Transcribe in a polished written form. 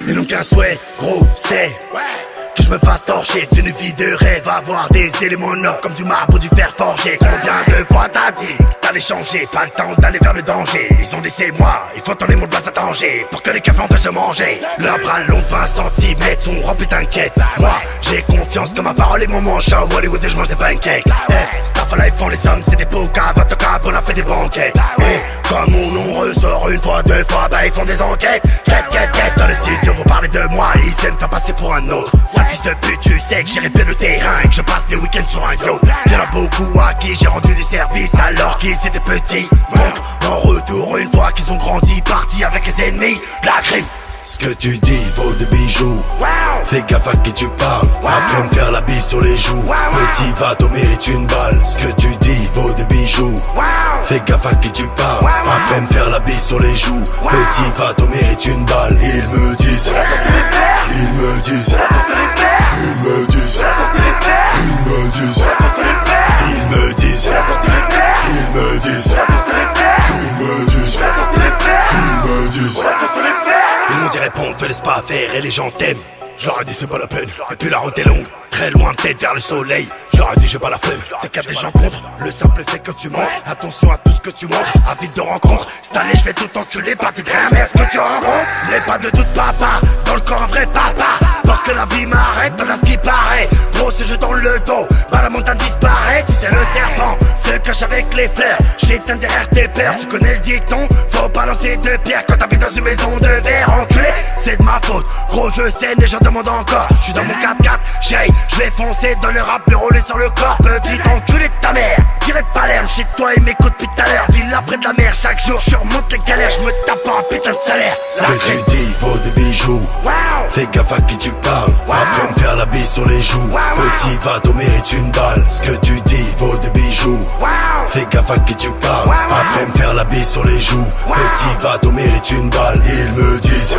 Ils n'ont qu'un souhait, gros, c'est que je me fasse torcher d'une vie de rêve. Avoir des éléments nobles comme du marbre ou du fer forgé. Combien de fois t'as dit que t'allais changer? Pas le temps d'aller vers le danger. Ils ont laissé moi, il faut tourner mon place à danger pour que les cafés empêchent de manger. Leurs bras longs de 20 cm sont remplis, t'inquiète. Moi, j'ai confiance que ma parole est mon manche. À Hollywood et je mange des pancakes. Staff à life font les sommes, c'est des pots cave. Au cap, on a fait des banquettes. Comme mon nom ressort une fois, deux fois, bah ils font des enquêtes. Quête, dans le studio, vous parlez de moi, ils aiment faire passer pour un autre. Sale fils de pute, tu sais que j'ai répété le terrain et que je passe des week-ends sur un yacht. Y'en a beaucoup à qui j'ai rendu des services alors qu'ils étaient petits. Donc, en retour, une fois qu'ils ont grandi, partis avec les ennemis, la crime. Ce que tu dis vaut des bijoux. Fais gaffe à qui tu parles. Après me faire la bise sur les joues. Petit va t'en mérite une balle. Ce que tu dis vaut des bijoux. Fais gaffe à qui tu parles. Après me faire la bise sur les joues. Petit va t'en mérite une balle. Ils me disent. Ils me disent. Ils me disent. Ils me disent. Ils me disent. Ils me disent. Ils me disent. Ils me disent. Ils m'ont dit réponds, te laisse pas faire et les gens t'aiment. Je leur ai dit c'est pas la peine, et puis la route est longue, très loin peut-être vers le soleil. Je leur ai dit j'ai pas la flemme, c'est qu'il y a des gens contre le simple fait que tu montres. Attention à tout ce que tu montres, avide de rencontres. Cette année je vais tout enculer, parti de rien, mais est-ce que tu rencontres? N'aie pas de doute papa, dans le corps un vrai papa. Pour que la vie m'arrête, pas dans ce qui paraît. Gros ce jeu dans le dos, bah la montagne disparaît. Tu sais le serpent se cache avec les fleurs. J'éteins derrière tes peurs, tu connais le dicton. Faut pas lancer de pierre quand t'habites dans une maison de verre. Enculé, c'est de ma faute, gros je sais, les gens demandent encore. Je suis dans mon 4x4, chérie, je vais foncer dans le rap, le rouler sur le corps. Petit enculé de ta mère, dirais pas l'air, chez toi et m'écoute depuis tout à l'heure. Ville après de la mer, chaque jour je remonte les galères, je me tape un putain de salaire. Ce que tu dis vaut des bijoux. Fais gaffe à qui tu parles. Après me faire la bise sur les joues. Petit va t'en mérite une balle. Ce que tu dis vaut des bijoux. Fais gaffe à qui tu parles. Après me faire la bise sur les joues. Petit va t'en mérite une balle. Ils me disent.